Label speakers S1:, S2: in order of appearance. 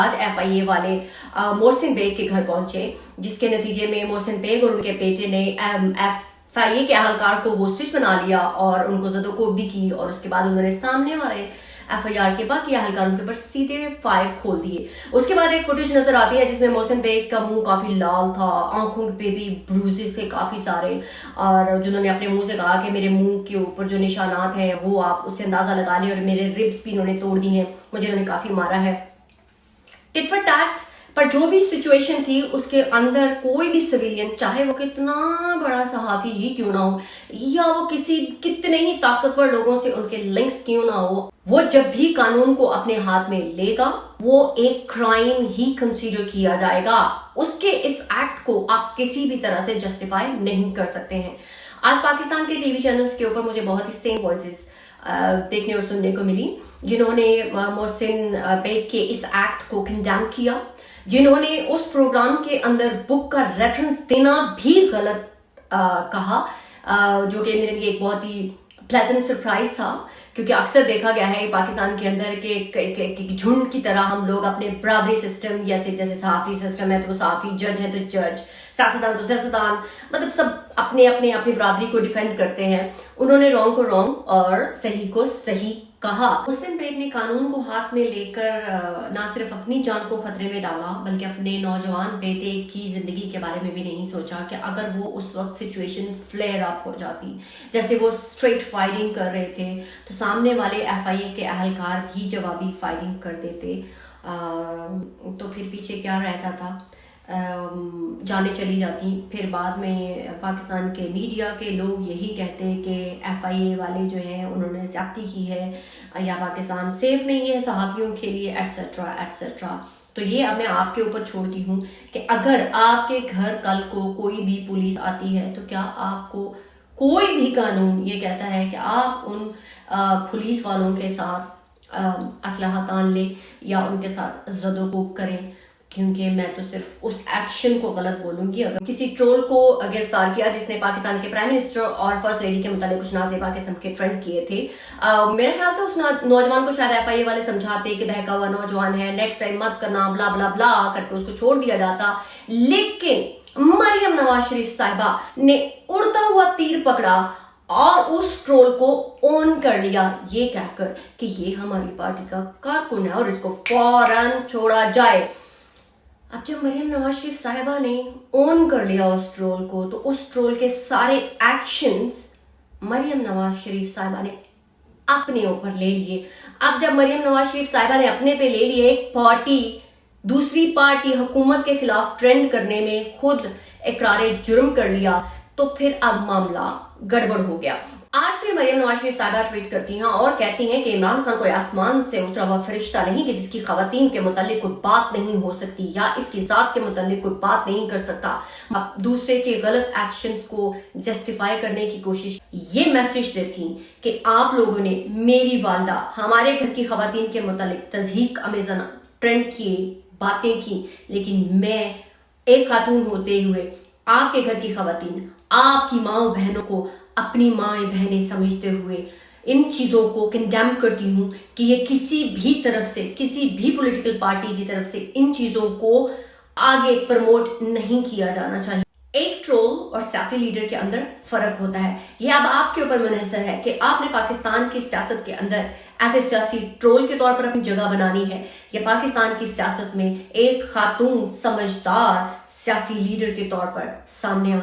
S1: آج ایف آئی اے والے محسن بیگ کے گھر پہنچے، جس کے نتیجے میں محسن بیگ اور ان کے بیٹے نے ایف آئی اے کے اہلکار کو ہوسٹیج بنا لیا اور ان کو زدوکوب بھی کی، اور اس کے بعد انہوں نے سامنے والے ایف آئی آر کے باقی اہلکاروں کے اوپر سیدھے فائر کھول دیے۔ اس کے بعد ایک فوٹیج نظر آتی ہے جس میں محسن بیگ کا منہ کافی لال تھا، آنکھوں پہ بھی بروزز تھے کافی سارے، اور جنہوں نے اپنے منہ سے کہا کہ میرے منہ کے اوپر جو نشانات ہیں وہ آپ اس سے اندازہ لگا لیں، اور میرے ربس بھی انہوں نے توڑ دی ہیں، مجھے انہوں نے کافی مارا ہے۔ ٹٹ فار ٹیٹ پر جو بھی سچویشن تھی اس کے اندر کوئی بھی سویلین، چاہے وہ کتنا بڑا صحافی ہی کیوں نہ ہو یا وہ کتنے ہی طاقتور لوگوں سے ان کے لنکس کیوں نہ ہو، وہ جب بھی قانون کو اپنے ہاتھ میں لے گا وہ ایک کرائم ہی کنسیڈر کیا جائے گا۔ اس کے اس ایکٹ کو آپ کسی بھی طرح سے جسٹیفائی نہیں کر سکتے ہیں۔ آج پاکستان کے ٹی وی چینلز کے اوپر مجھے بہت ہی سیم وائسز دیکھنے اور سننے کو ملی، جنہوں نے محسن بیگ کے اس ایکٹ کو کنڈیم کیا، جنہوں نے اس پروگرام کے اندر بک کا ریفرنس دینا بھی غلط کہا، جو کہ میرے لیے ایک بہت ہی پلیزنٹ سرپرائز تھا، کیونکہ اکثر دیکھا گیا ہے پاکستان کے اندر کہ جھنڈ کی طرح ہم لوگ اپنے برادری سسٹم جیسے صحافی سسٹم ہے تو صحافی، جج ہے تو جج، سیاستدان تو سیاستدان، مطلب سب اپنے برادری کو ڈیفینڈ کرتے ہیں۔ انہوں نے رانگ کو رانگ اور صحیح کو صحیح کہا۔ محسن بیگ نے قانون کو ہاتھ میں لے کر نہ صرف اپنی جان کو خطرے میں ڈالا بلکہ اپنے نوجوان بیٹے کی زندگی کے بارے میں بھی نہیں سوچا کہ اگر وہ اس وقت سچویشن فلیئر اپ ہو جاتی، جیسے وہ اسٹریٹ فائرنگ کر رہے تھے تو سامنے والے ایف آئی اے کے اہلکار بھی جوابی فائرنگ کر دیتے، تو پھر پیچھے کیا رہ جاتا، جانیں چلی جاتی۔ پھر بعد میں پاکستان کے میڈیا کے لوگ یہی کہتے کہ ایف آئی اے والے جو ہیں انہوں نے زیادتی کی ہے یا پاکستان سیف نہیں ہے صحافیوں کے لیے، ایٹسٹرا ایٹسٹرا۔ تو یہ اب میں آپ کے اوپر چھوڑتی ہوں کہ اگر آپ کے گھر کل کو کوئی بھی پولیس آتی ہے تو کیا آپ کو کوئی بھی قانون یہ کہتا ہے کہ آپ ان پولیس والوں کے ساتھ اسلحہ تان لیں یا ان کے ساتھ زد و کوب کریں؟ کیونکہ میں تو صرف اس ایکشن کو غلط بولوں گی۔ اگر کسی ٹرول کو گرفتار کیا جس نے پاکستان کے پرائم منسٹر اور فرسٹ لیڈی کے متعلق کچھ نازیبا قسم کے ٹرینڈ کیے تھے، میرے خیال سے اس نوجوان کو شاید ایف آئی اے والے سمجھاتے کہ بہکا ہوا نوجوان ہے، نیکسٹ ٹائم مت کرنا، بلا بلا بلا کر کے اس کو چھوڑ دیا جاتا، لیکن مریم نواز شریف صاحبہ نے اڑتا ہوا تیر پکڑا اور اس ٹرول کو اون کر لیا، یہ کہہ کر کہ یہ ہماری پارٹی کا کارکن ہے اور اس کو فوراً چھوڑا جائے۔ اب جب مریم نواز شریف صاحبہ نے اون کر لیا اس ٹرول کو، تو اس ٹرول کے سارے ایکشنز مریم نواز شریف صاحبہ نے اپنے اوپر لے لیے۔ اب جب مریم نواز شریف صاحبہ نے اپنے پہ لے لیے، ایک پارٹی دوسری پارٹی حکومت کے خلاف ٹرینڈ کرنے میں خود اقرار جرم کر لیا، تو پھر اب معاملہ گڑبڑ ہو گیا۔ آج پھر مریم نواز شریف صاحبہ ٹویٹ کرتی ہیں اور کہتی ہیں کہ عمران خان کوئی آسمان سے اترا ہوا فرشتہ نہیں کہ جس کی خواتین کے متعلق کوئی بات نہیں ہو سکتی یا اس کی ذات کے متعلق کوئی بات نہیں کر سکتا۔ اب دوسرے کے غلط ایکشنز کو جسٹیفائی کرنے کی کوشش یہ میسج دیتی کہ آپ لوگوں نے میری والدہ، ہمارے گھر کی خواتین کے متعلق تضحیک امیزن ٹرینڈ کیے، باتیں کی، لیکن میں ایک خاتون ہوتے ہوئے آپ کے گھر کی خواتین، آپ کی ماں و بہنوں کو اپنی ماں بہنیں سمجھتے ہوئے ان چیزوں کو کنڈیم کرتی ہوں کہ یہ کسی بھی طرف سے، کسی بھی پولیٹیکل پارٹی کی طرف سے ان چیزوں کو آگے پروموٹ نہیں کیا جانا چاہیے۔ ایک ٹرول اور سیاسی لیڈر کے اندر فرق ہوتا ہے، یہ اب آپ کے اوپر منحصر ہے کہ آپ نے پاکستان کی سیاست کے اندر ایز اے سیاسی ٹرول کے طور پر اپنی جگہ بنانی ہے یا پاکستان کی سیاست میں ایک خاتون سمجھدار سیاسی لیڈر کے طور پر سامنے آنا۔